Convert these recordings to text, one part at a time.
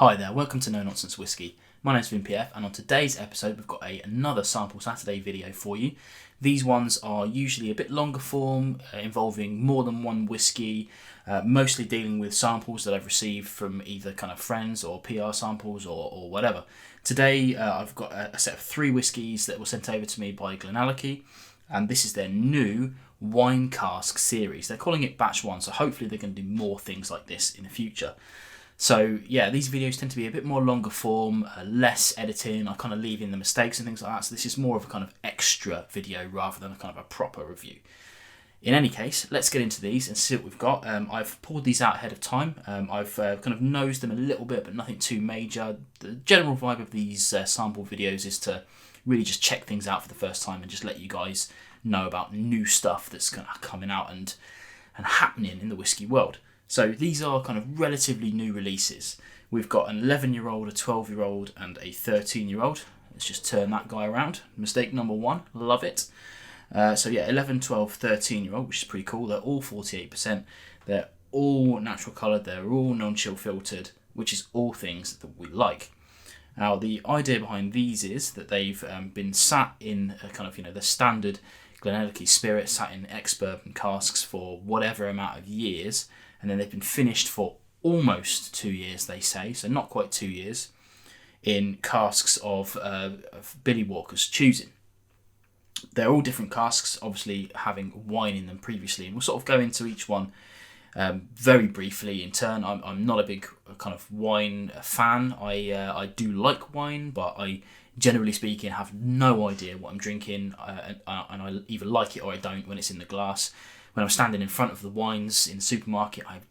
Hi there, welcome to No Nonsense Whisky. My name's VinPF, and on today's episode we've got another Sample Saturday video for you. These ones are usually a bit longer form, involving more than one whisky, mostly dealing with samples that I've received from either kind of friends or PR samples or whatever. Today I've got a set of 3 whiskies that were sent over to me by GlenAllachie, and this is their new Wine Cask Series. They're calling it Batch 1, so hopefully they're going to do more things like this in the future. So yeah, these videos tend to be a bit more longer form, less editing. I kind of leave in the mistakes and things like that. So this is more of a kind of extra video rather than a kind of a proper review. In any case, let's get into these and see what we've got. I've poured these out ahead of time. I've kind of nosed them a little bit, but nothing too major. The general vibe of these sample videos is to really just check things out for the first time and just let you guys know about new stuff that's kind of coming out and happening in the whiskey world. So these are kind of relatively new releases. We've got an 11-year-old, a 12-year-old, and a 13-year-old. Let's just turn that guy around. Mistake number 1, love it. So yeah, 11, 12, 13-year-old, which is pretty cool. They're all 48%. They're all natural coloured. They're all non-chill filtered, which is all things that we like. Now, the idea behind these is that they've been sat in a kind of, the standard GlenAllachie spirit, sat in ex-bourbon casks for whatever amount of years, and then they've been finished for almost 2 years, they say, so not quite 2 years, in casks of Billy Walker's choosing. They're all different casks, obviously having wine in them previously, and we'll sort of go into each one very briefly in turn. I'm not a big kind of wine fan. I do like wine, but I, generally speaking, have no idea what I'm drinking, and I either like it or I don't when it's in the glass. When I'm standing in front of the wines in the supermarket, I have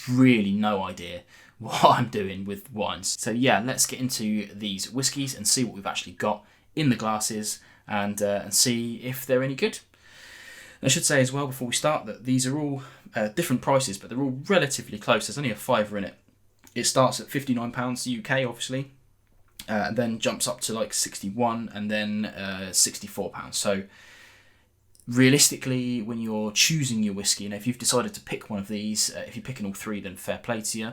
really no idea what I'm doing with wines. So yeah, let's get into these whiskies and see what we've actually got in the glasses and see if they're any good. I should say as well before we start that these are all different prices, but they're all relatively close. There's only a fiver in it. It starts at £59 UK, obviously, and then jumps up to like 61 and then £64. So realistically, when you're choosing your whiskey, if you've decided to pick one of these, if you're picking all 3, then fair play to you.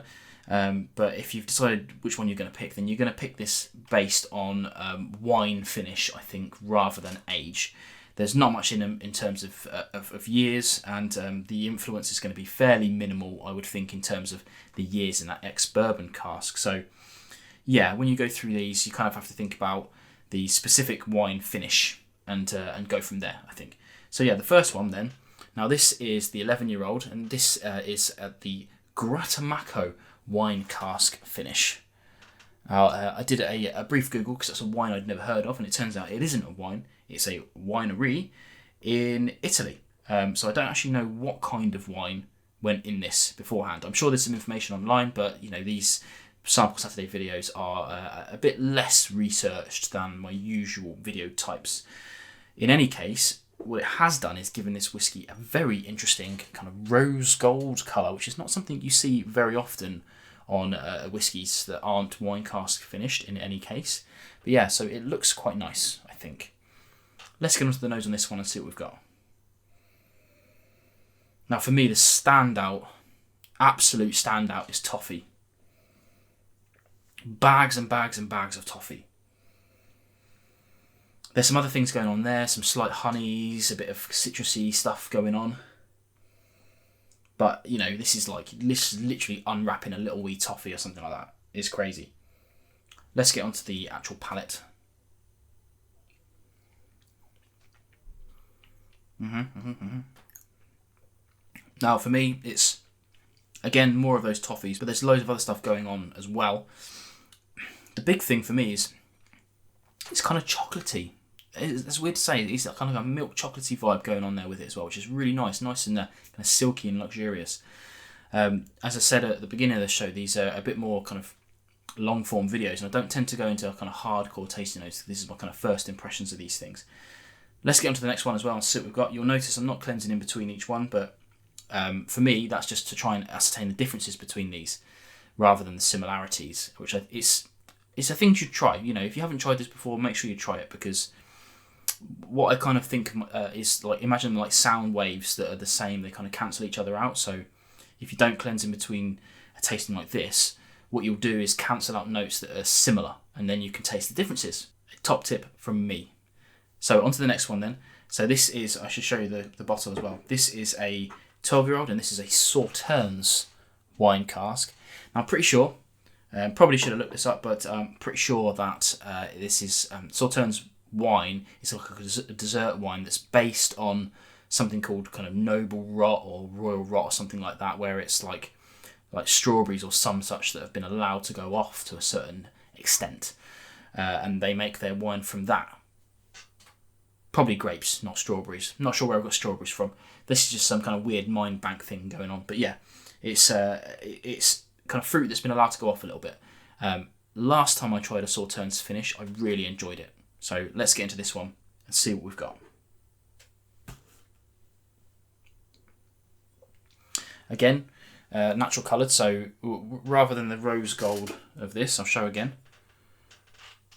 But if you've decided which one you're going to pick, then you're going to pick this based on wine finish, I think, rather than age. There's not much in them in terms of years, and the influence is going to be fairly minimal, I would think, in terms of the years in that ex-bourbon cask. So yeah, when you go through these, you kind of have to think about the specific wine finish and go from there, I think. So yeah, the first one then. Now this is the 11-year-old, and this is the Grattamacco wine cask finish. Now I did a brief Google because that's a wine I'd never heard of, and it turns out it isn't a wine. It's a winery in Italy. So I don't actually know what kind of wine went in this beforehand. I'm sure there's some information online, but these Sample Saturday videos are a bit less researched than my usual video types. In any case, what it has done is given this whiskey a very interesting kind of rose gold colour, which is not something you see very often on whiskies that aren't wine cask finished in any case. But yeah, so it looks quite nice, I think. Let's get onto the nose on this one and see what we've got. Now for me, the standout, absolute standout, is toffee. Bags and bags and bags of toffee. There's some other things going on there, some slight honeys, a bit of citrusy stuff going on. But, this is literally unwrapping a little wee toffee or something like that. It's crazy. Let's get onto the actual palate. Now, for me, it's, again, more of those toffees, but there's loads of other stuff going on as well. The big thing for me is it's kind of chocolatey. It's weird to say. It's kind of a milk chocolatey vibe going on there with it as well, which is really nice and kind of silky and luxurious. As I said at the beginning of the show, these are a bit more kind of long form videos, and I don't tend to go into a kind of hardcore tasting notes. This is my kind of first impressions of these things. Let's get on to the next one as well and see what we've got. You'll notice I'm not cleansing in between each one, but for me, that's just to try and ascertain the differences between these rather than the similarities, which it's a thing you should try. If you haven't tried this before, make sure you try it, because what I kind of think is like, imagine like sound waves that are the same, they kind of cancel each other out. So if you don't cleanse in between a tasting like this, what you'll do is cancel out notes that are similar, and then you can taste the differences. A top tip from me. So on to the next one then. So this is, I should show you the bottle as well. This is a 12-year-old, and this is a Sauternes wine cask. Now I'm pretty sure, probably should have looked this up, but I'm pretty sure that this is Sauternes wine. It's like a dessert wine that's based on something called kind of noble rot or royal rot or something like that, where it's like strawberries or some such that have been allowed to go off to a certain extent, and they make their wine from that. Probably grapes, not strawberries. Not sure where I got strawberries from. This is just some kind of weird mind bank thing going on. But yeah, it's kind of fruit that's been allowed to go off a little bit. Last time I tried a Sauternes finish, I really enjoyed it. So let's get into this one and see what we've got. Again, natural coloured, so rather than the rose gold of this, I'll show again.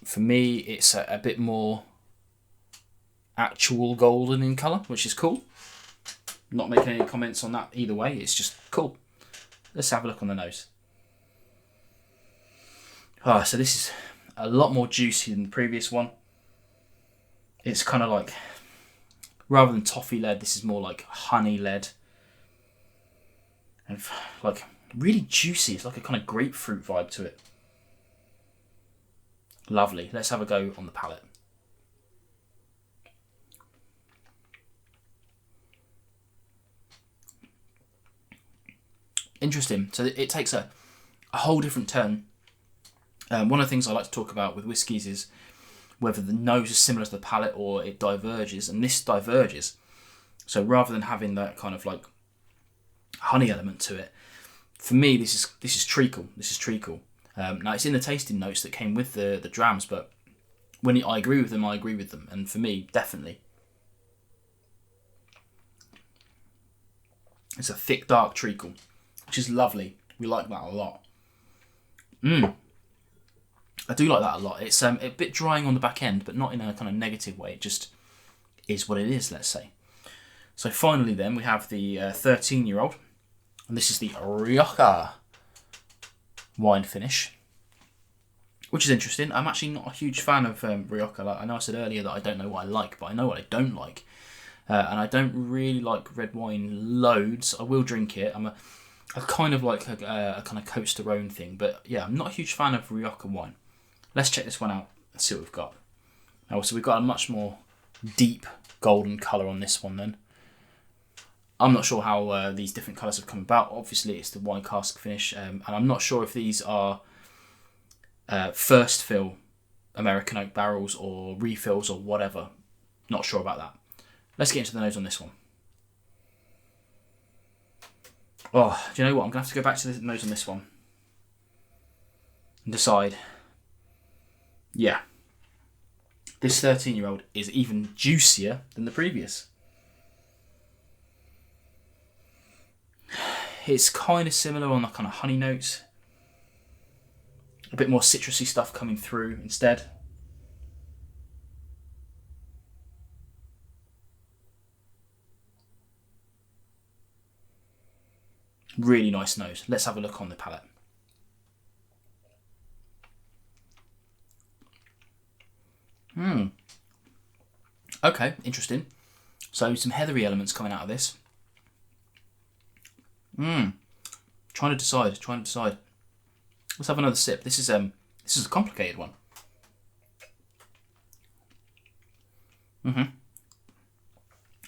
For me, it's a bit more actual golden in colour, which is cool. Not making any comments on that either way, it's just cool. Let's have a look on the nose. So this is a lot more juicy than the previous one. It's kind of like, rather than toffee led, this is more like honey led. And like really juicy, it's like a kind of grapefruit vibe to it. Lovely. Let's have a go on the palate. Interesting. So it takes a whole different turn. One of the things I like to talk about with whiskies is whether the nose is similar to the palate or it diverges, and this diverges. So rather than having that kind of like honey element to it, for me this is treacle. This is treacle. Now it's in the tasting notes that came with the drams, but when I agree with them, I agree with them, and for me, definitely. It's a thick, dark treacle, which is lovely. We like that a lot. I do like that a lot. It's a bit drying on the back end, but not in a kind of negative way. It just is what it is, let's say. So finally then, we have the 13-year-old, and this is the Rioja wine finish, which is interesting. I'm actually not a huge fan of Rioja. Like, I know I said earlier that I don't know what I like, but I know what I don't like. And I don't really like red wine loads. I will drink it. I kind of like a kind of coaster own thing, but yeah, I'm not a huge fan of Rioja wine. Let's check this one out and see what we've got. So we've got a much more deep golden colour on this one then. I'm not sure how these different colours have come about. Obviously it's the wine cask finish, and I'm not sure if these are first fill American oak barrels or refills or whatever. Not sure about that. Let's get into the nose on this one. Oh, do you know what? I'm going to have to go back to the nose on this one and decide. Yeah, this 13-year-old is even juicier than the previous. It's kind of similar on the kind of honey notes. A bit more citrusy stuff coming through instead. Really nice nose. Let's have a look on the palate. Okay, interesting. So some heathery elements coming out of this. Trying to decide. Let's have another sip. This is a complicated one.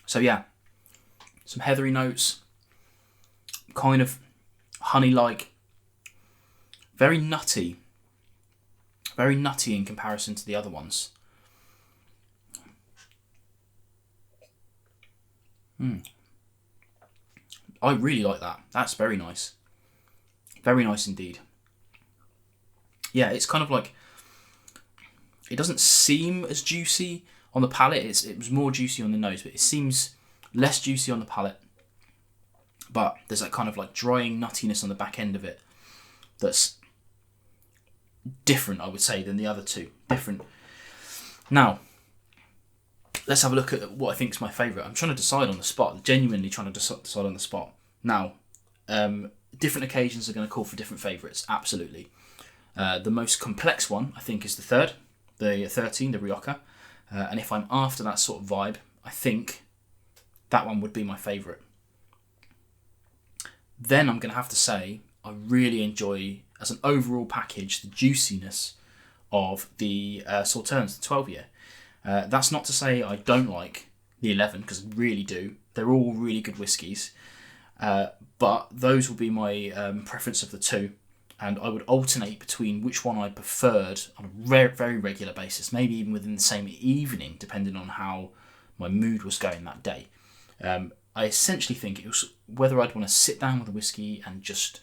So yeah, some heathery notes, kind of honey-like, very nutty in comparison to the other ones. I really like that. That's very nice. Very nice indeed. Yeah, it's kind of like, it doesn't seem as juicy on the palate. It was more juicy on the nose, but it seems less juicy on the palate. But there's that kind of like drying nuttiness on the back end of it that's different, I would say, than the other two. Different. Now, let's have a look at what I think is my favourite. I'm trying to decide on the spot, genuinely trying to decide on the spot. Now, different occasions are going to call for different favourites, absolutely. The most complex one, I think, is the 13, the Rioja. And if I'm after that sort of vibe, I think that one would be my favourite. Then I'm going to have to say I really enjoy, as an overall package, the juiciness of the Sauternes, the 12-year. That's not to say I don't like the 11, because I really do. They're all really good whiskies. But those will be my preference of the two. And I would alternate between which one I preferred on a very regular basis, maybe even within the same evening, depending on how my mood was going that day. I essentially think it was whether I'd want to sit down with a whiskey and just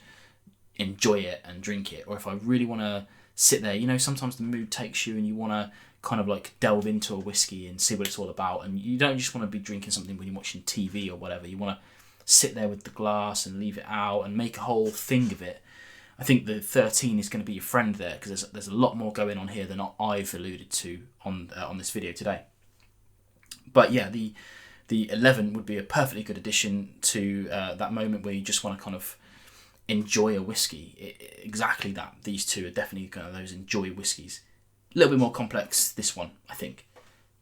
enjoy it and drink it, or if I really want to sit there. You know, sometimes the mood takes you and you want to kind of like delve into a whiskey and see what it's all about, and you don't just want to be drinking something when you're watching TV or whatever. You want to sit there with the glass and leave it out and make a whole thing of it. I think the 13 is going to be your friend there, because there's a lot more going on here than I've alluded to on this video today. But yeah, the 11 would be a perfectly good addition to that moment where you just want to kind of enjoy a whiskey. Exactly that. These two are definitely kind of those enjoy whiskies. A little bit more complex, this one, I think.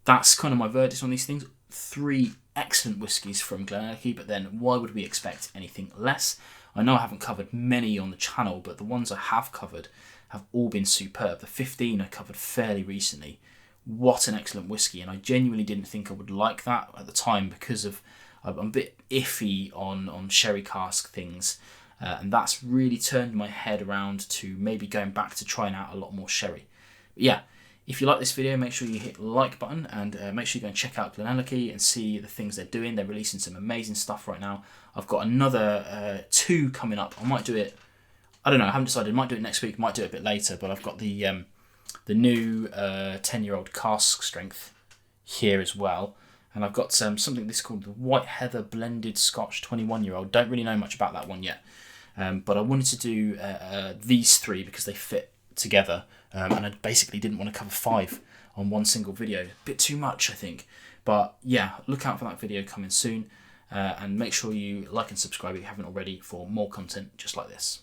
That's kind of my verdict on these things. 3 excellent whiskies from GlenAllachie, but then why would we expect anything less? I know I haven't covered many on the channel, but the ones I have covered have all been superb. The 15 I covered fairly recently. What an excellent whiskey, and I genuinely didn't think I would like that at the time, because of I'm a bit iffy on sherry cask things, and that's really turned my head around to maybe going back to trying out a lot more sherry. But yeah, if you like this video, make sure you hit the like button, and make sure you go and check out GlenAllachie and see the things they're doing. They're releasing some amazing stuff right now. I've got another 2 coming up. I might do it, I don't know, I haven't decided. I might do it next week, might do it a bit later, but I've got the new 10-year-old cask strength here as well. And I've got something this called the White Heather Blended Scotch 21-year-old. Don't really know much about that one yet. But I wanted to do these 3 because they fit together. And I basically didn't want to cover 5 on one single video. A bit too much, I think. But yeah, look out for that video coming soon. And make sure you like and subscribe if you haven't already for more content just like this.